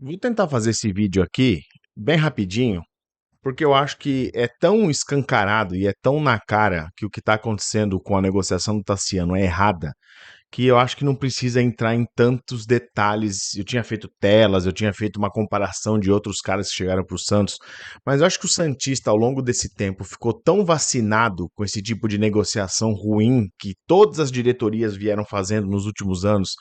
Vou tentar fazer esse vídeo aqui bem rapidinho, porque eu acho que é tão escancarado e é tão na cara que o que está acontecendo com a negociação do Tassiano é errada, que eu acho que não precisa entrar em tantos detalhes. Eu tinha feito telas, eu tinha feito uma comparação de outros caras que chegaram para o Santos, mas eu acho que o Santista, ao longo desse tempo, ficou tão vacinado com esse tipo de negociação ruim que todas as diretorias vieram fazendo nos últimos anos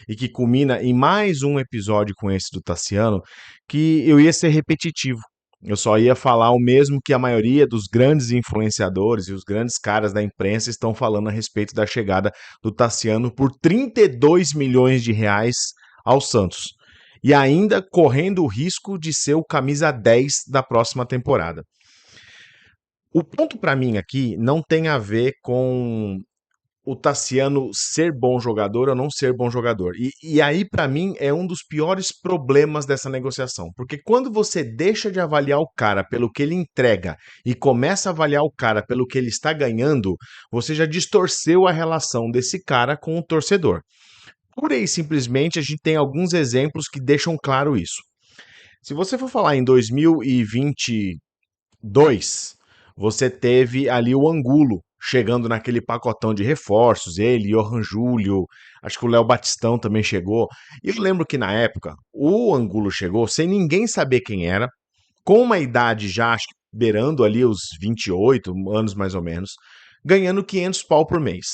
e que culmina em mais um episódio com esse do Tassiano, que eu ia ser repetitivo. Eu só ia falar o mesmo que a maioria dos grandes influenciadores e os grandes caras da imprensa estão falando a respeito da chegada do Tassiano por 32 milhões de reais ao Santos. E ainda correndo o risco de ser o camisa 10 da próxima temporada. O ponto para mim aqui não tem a ver com o Tassiano ser bom jogador ou não ser bom jogador. E aí, para mim, é um dos piores problemas dessa negociação. Porque quando você deixa de avaliar o cara pelo que ele entrega e começa a avaliar o cara pelo que ele está ganhando, você já distorceu a relação desse cara com o torcedor. Pura e simplesmente, a gente tem alguns exemplos que deixam claro isso. Se você for falar em 2022, você teve ali o Angulo chegando naquele pacotão de reforços, ele, Johan Júlio, acho que o Léo Batistão também chegou. E eu lembro que na época o Angulo chegou sem ninguém saber quem era, com uma idade já acho que beirando ali os 28 anos mais ou menos, ganhando 500 pau por mês.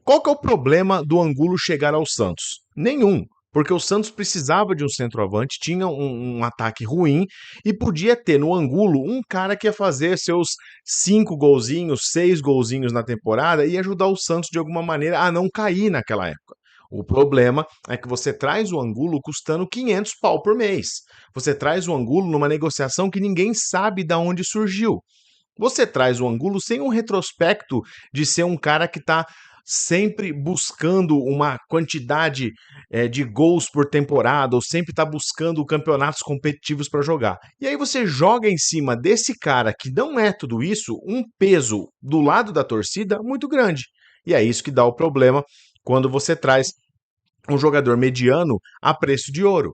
Qual que é o problema do Angulo chegar ao Santos? Nenhum, porque o Santos precisava de um centroavante, tinha um ataque ruim e podia ter no Angulo um cara que ia fazer seus 5 golzinhos, 6 golzinhos na temporada e ajudar o Santos de alguma maneira a não cair naquela época. O problema é que você traz o Angulo custando 500 pau por mês. Você traz o Angulo numa negociação que ninguém sabe de onde surgiu. Você traz o Angulo sem um retrospecto de ser um cara que está sempre buscando uma quantidade de gols por temporada, ou sempre está buscando campeonatos competitivos para jogar. E aí você joga em cima desse cara que não é tudo isso, um peso do lado da torcida muito grande. E é isso que dá o problema quando você traz um jogador mediano a preço de ouro.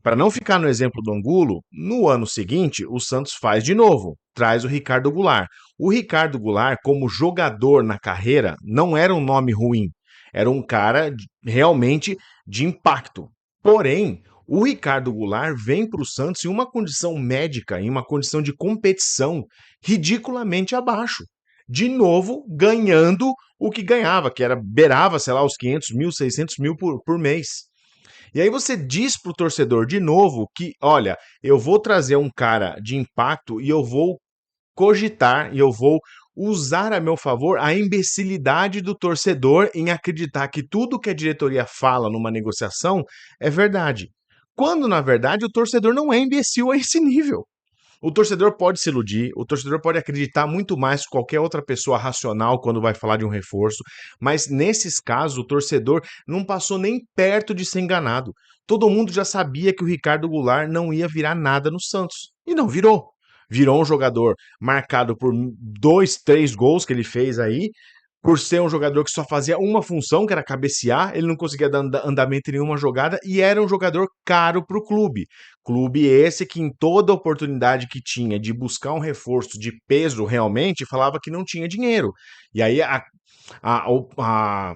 Para não ficar no exemplo do Angulo, no ano seguinte o Santos faz de novo, traz o Ricardo Goulart. O Ricardo Goulart, como jogador na carreira, não era um nome ruim, era um cara realmente de impacto. Porém, o Ricardo Goulart vem para o Santos em uma condição médica, em uma condição de competição ridiculamente abaixo. De novo, ganhando o que ganhava, que era beirava, sei lá, os 500 mil, 600 mil por mês. E aí você diz pro torcedor de novo que, olha, eu vou trazer um cara de impacto e eu vou cogitar e eu vou usar a meu favor a imbecilidade do torcedor em acreditar que tudo que a diretoria fala numa negociação é verdade. Quando, na verdade, o torcedor não é imbecil a esse nível. O torcedor pode se iludir, o torcedor pode acreditar muito mais que qualquer outra pessoa racional quando vai falar de um reforço, mas nesses casos o torcedor não passou nem perto de ser enganado. Todo mundo já sabia que o Ricardo Goulart não ia virar nada no Santos. E não virou. Virou um jogador marcado por dois, três gols que ele fez aí, por ser um jogador que só fazia uma função, que era cabecear, ele não conseguia dar andamento em nenhuma jogada e era um jogador caro para o clube. Clube esse que, em toda oportunidade que tinha de buscar um reforço de peso realmente, falava que não tinha dinheiro. E aí a, a,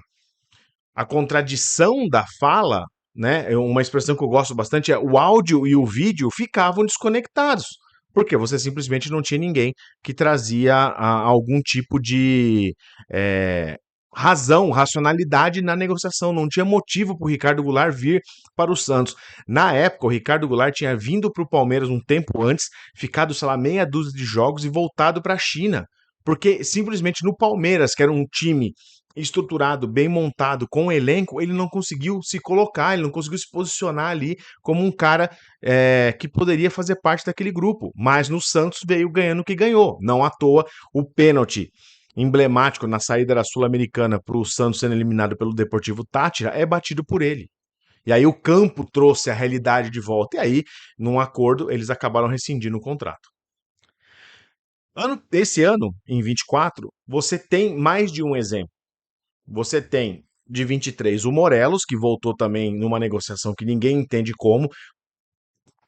a contradição da fala, né? Uma expressão que eu gosto bastante é o áudio e o vídeo ficavam desconectados. Porque você simplesmente não tinha ninguém que trazia algum tipo de é, razão, racionalidade na negociação. Não tinha motivo para o Ricardo Goulart vir para o Santos. Na época, o Ricardo Goulart tinha vindo para o Palmeiras um tempo antes, ficado, sei lá, meia dúzia de jogos e voltado para a China. Porque simplesmente no Palmeiras, que era um time estruturado, bem montado, com o elenco, ele não conseguiu se colocar, ele não conseguiu se posicionar ali como um cara que poderia fazer parte daquele grupo. Mas no Santos veio ganhando o que ganhou. Não à toa, o pênalti emblemático na saída da Sul-Americana para o Santos sendo eliminado pelo Deportivo Táchira é batido por ele. E aí o campo trouxe a realidade de volta. E aí, num acordo, eles acabaram rescindindo o contrato. Esse ano, em 24, você tem mais de um exemplo. Você tem de 23 o Morelos, que voltou também numa negociação que ninguém entende como.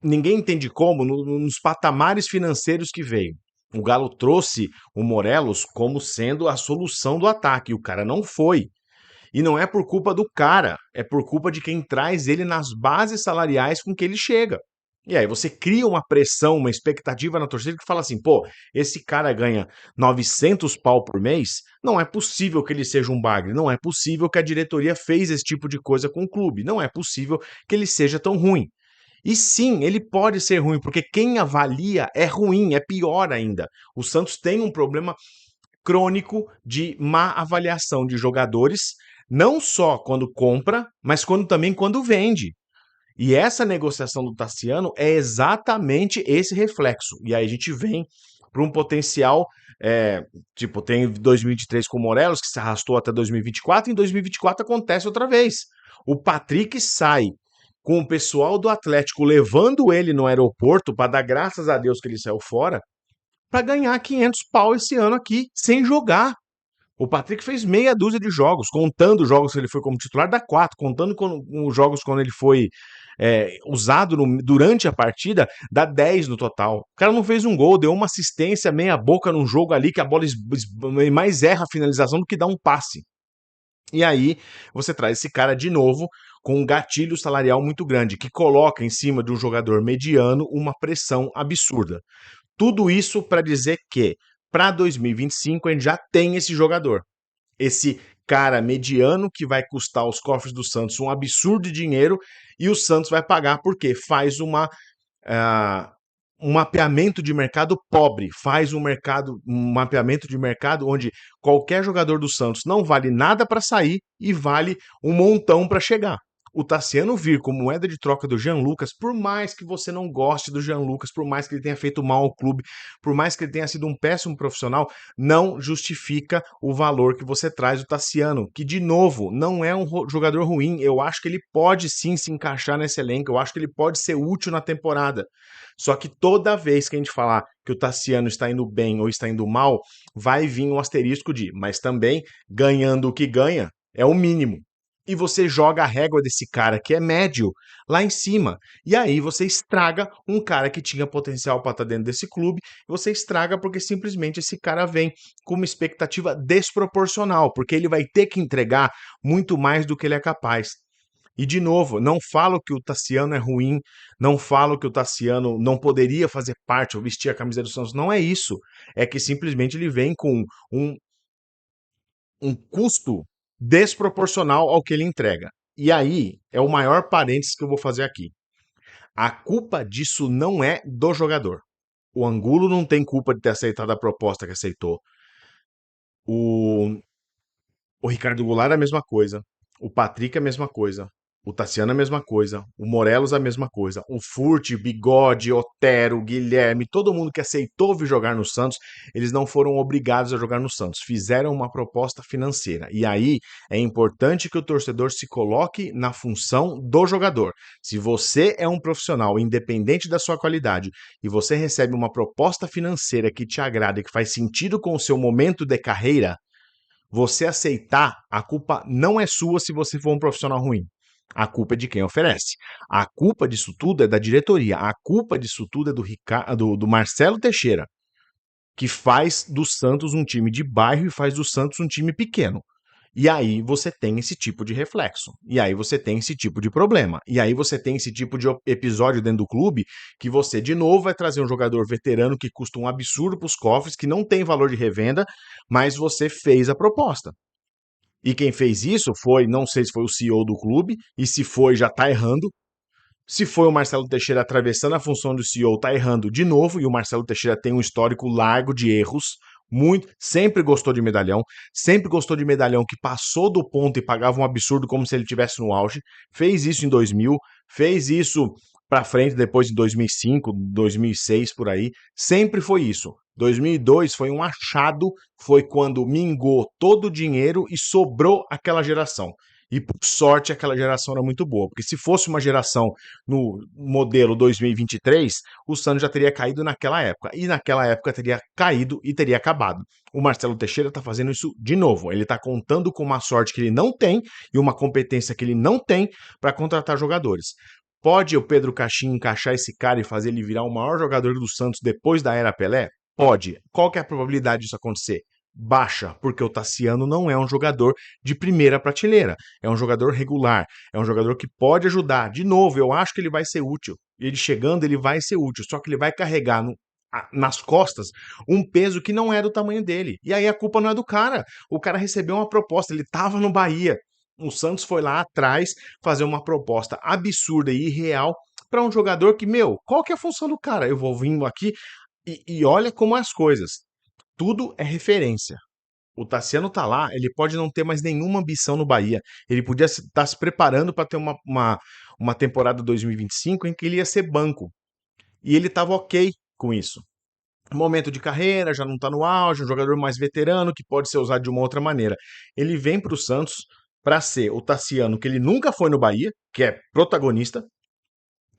ninguém entende como, nos patamares financeiros que veio. O Galo trouxe o Morelos como sendo a solução do ataque, e o cara não foi. E não é por culpa do cara, é por culpa de quem traz ele nas bases salariais com que ele chega. E aí você cria uma pressão, uma expectativa na torcida que fala assim, pô, esse cara ganha 900 pau por mês, não é possível que ele seja um bagre, não é possível que a diretoria fez esse tipo de coisa com o clube, não é possível que ele seja tão ruim. E sim, ele pode ser ruim, porque quem avalia é ruim, é pior ainda. O Santos tem um problema crônico de má avaliação de jogadores, não só quando compra, mas também quando vende. E essa negociação do Tassiano é exatamente esse reflexo. E aí a gente vem para um potencial, tipo, tem 2023 com o Morelos, que se arrastou até 2024, e em 2024 acontece outra vez. O Patrick sai com o pessoal do Atlético levando ele no aeroporto para dar graças a Deus que ele saiu fora, para ganhar 500 pau esse ano aqui, sem jogar. O Patrick fez meia dúzia de jogos, contando os jogos que ele foi como titular, dá 4, contando com os jogos quando ele foi usado durante a partida, dá 10 no total. O cara não fez um gol, deu uma assistência meia boca num jogo ali que a bola mais erra a finalização do que dá um passe. E aí você traz esse cara de novo com um gatilho salarial muito grande, que coloca em cima de um jogador mediano uma pressão absurda. Tudo isso para dizer que para 2025 a gente já tem esse jogador. Esse cara mediano que vai custar aos cofres do Santos um absurdo de dinheiro e o Santos vai pagar porque faz uh, um mapeamento de mercado pobre, faz um mapeamento de mercado onde qualquer jogador do Santos não vale nada para sair e vale um montão para chegar. O Tassiano vir como moeda de troca do Jean Lucas, por mais que você não goste do Jean Lucas, por mais que ele tenha feito mal ao clube, por mais que ele tenha sido um péssimo profissional, não justifica o valor que você traz do Tassiano, que de novo não é um jogador ruim. Eu acho que ele pode sim se encaixar nesse elenco, eu acho que ele pode ser útil na temporada. Só que toda vez que a gente falar que o Tassiano está indo bem ou está indo mal, vai vir um asterisco de, mas também ganhando o que ganha é o mínimo. E você joga a régua desse cara que é médio lá em cima. E aí você estraga um cara que tinha potencial para estar dentro desse clube. Você estraga porque simplesmente esse cara vem com uma expectativa desproporcional, porque ele vai ter que entregar muito mais do que ele é capaz. E, de novo, não falo que o Tassiano é ruim, não falo que o Tassiano não poderia fazer parte ou vestir a camisa do Santos, não é isso. É que simplesmente ele vem com um, um custo desproporcional ao que ele entrega. E aí é o maior parênteses que eu vou fazer aqui. A culpa disso não é do jogador. O Angulo não tem culpa de ter aceitado a proposta que aceitou. O O Ricardo Goulart é a mesma coisa. O Patrick é a mesma coisa. O Tassiano é a mesma coisa. O Morelos é a mesma coisa. O Furt, Bigode, Otero, Guilherme, todo mundo que aceitou vir jogar no Santos, eles não foram obrigados a jogar no Santos. Fizeram uma proposta financeira. E aí é importante que o torcedor se coloque na função do jogador. Se você é um profissional, independente da sua qualidade, e você recebe uma proposta financeira que te agrada e que faz sentido com o seu momento de carreira, você aceitar, a culpa não é sua se você for um profissional ruim. A culpa é de quem oferece. A culpa disso tudo é da diretoria. A culpa disso tudo é do Marcelo Teixeira, que faz do Santos um time de bairro e faz do Santos um time pequeno. E aí você tem esse tipo de reflexo. E aí você tem esse tipo de problema. E aí você tem esse tipo de episódio dentro do clube que você, de novo, vai trazer um jogador veterano que custa um absurdo para os cofres, que não tem valor de revenda, mas você fez a proposta. E quem fez isso foi, não sei se foi o CEO do clube, e se foi, já tá errando. Se foi o Marcelo Teixeira atravessando a função do CEO, tá errando de novo, e o Marcelo Teixeira tem um histórico largo de erros, muito, sempre gostou de medalhão, sempre gostou de medalhão que passou do ponto e pagava um absurdo como se ele tivesse no auge, fez isso em 2000, fez isso para frente depois em 2005, 2006 por aí, sempre foi isso. 2002 foi um achado, foi quando mingou todo o dinheiro e sobrou aquela geração. E por sorte aquela geração era muito boa, porque se fosse uma geração no modelo 2023, o Santos já teria caído naquela época. E naquela época teria caído e teria acabado. O Marcelo Teixeira está fazendo isso de novo. Ele está contando com uma sorte que ele não tem e uma competência que ele não tem para contratar jogadores. Pode o Pedro Caixinha encaixar esse cara e fazer ele virar o maior jogador do Santos depois da era Pelé? Pode. Qual que é a probabilidade disso acontecer? Baixa, porque o Tassiano não é um jogador de primeira prateleira. É um jogador regular, é um jogador que pode ajudar. De novo, eu acho que ele vai ser útil. Ele chegando, ele vai ser útil, só que ele vai carregar nas costas um peso que não é do tamanho dele. E aí a culpa não é do cara. O cara recebeu uma proposta, ele estava no Bahia. O Santos foi lá atrás fazer uma proposta absurda e irreal para um jogador que, meu, qual que é a função do cara? Eu vou vindo aqui e olha como é as coisas. Tudo é referência. O Tassiano tá lá, ele pode não ter mais nenhuma ambição no Bahia. Ele podia estar se preparando para ter uma temporada 2025 em que ele ia ser banco. E ele estava ok com isso. Momento de carreira, já não está no auge, um jogador mais veterano que pode ser usado de uma outra maneira. Ele vem para o Santos para ser o Tassiano, que ele nunca foi no Bahia, que é protagonista,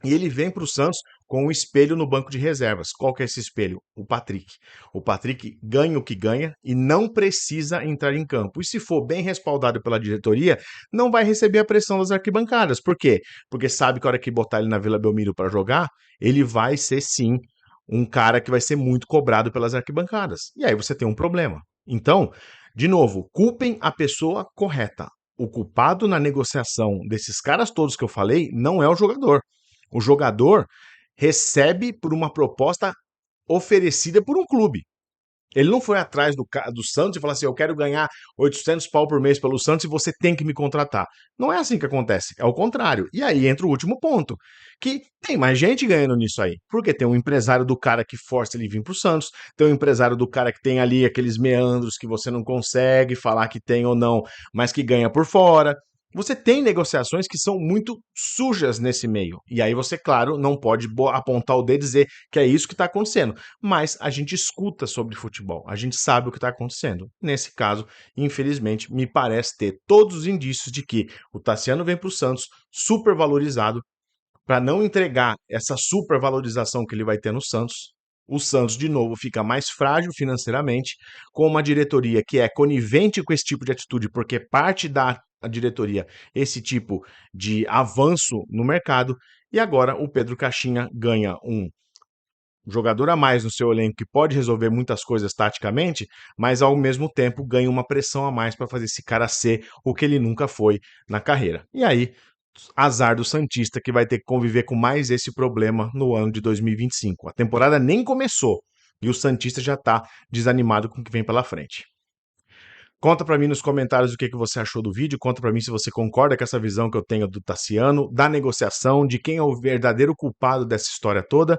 e ele vem para o Santos com um espelho no banco de reservas. Qual que é esse espelho? O Patrick. O Patrick ganha o que ganha e não precisa entrar em campo. E se for bem respaldado pela diretoria, não vai receber a pressão das arquibancadas. Por quê? Porque sabe que a hora que botar ele na Vila Belmiro para jogar, ele vai ser sim um cara que vai ser muito cobrado pelas arquibancadas. E aí você tem um problema. Então, de novo, culpem a pessoa correta. O culpado na negociação desses caras todos que eu falei não é o jogador. O jogador recebe por uma proposta oferecida por um clube. Ele não foi atrás do Santos e falou assim: eu quero ganhar 800 pau por mês pelo Santos e você tem que me contratar. Não é assim que acontece, é o contrário. E aí entra o último ponto, que tem mais gente ganhando nisso aí. Porque tem um empresário do cara que força ele vir pro Santos, tem um empresário do cara que tem ali aqueles meandros que você não consegue falar que tem ou não, mas que ganha por fora. Você tem negociações que são muito sujas nesse meio. E aí você, claro, não pode apontar o dedo e dizer que é isso que está acontecendo. Mas a gente escuta sobre futebol, a gente sabe o que está acontecendo. Nesse caso, infelizmente, me parece ter todos os indícios de que o Tassiano vem para o Santos super valorizado para não entregar essa supervalorização que ele vai ter no Santos. O Santos, de novo, fica mais frágil financeiramente, com uma diretoria que é conivente com esse tipo de atitude, porque parte da diretoria esse tipo de avanço no mercado, e agora o Pedro Caixinha ganha um jogador a mais no seu elenco que pode resolver muitas coisas taticamente, mas ao mesmo tempo ganha uma pressão a mais para fazer esse cara ser o que ele nunca foi na carreira. E aí, azar do Santista que vai ter que conviver com mais esse problema no ano de 2025. A temporada nem começou e o Santista já está desanimado com o que vem pela frente. Conta para mim nos comentários o que você achou do vídeo, conta para mim se você concorda com essa visão que eu tenho do Tassiano, da negociação, de quem é o verdadeiro culpado dessa história toda.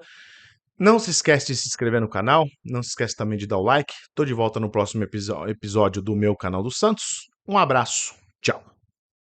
Não se esquece de se inscrever no canal, não se esquece também de dar o like. Tô de volta no próximo episódio do meu canal do Santos. Um abraço, tchau.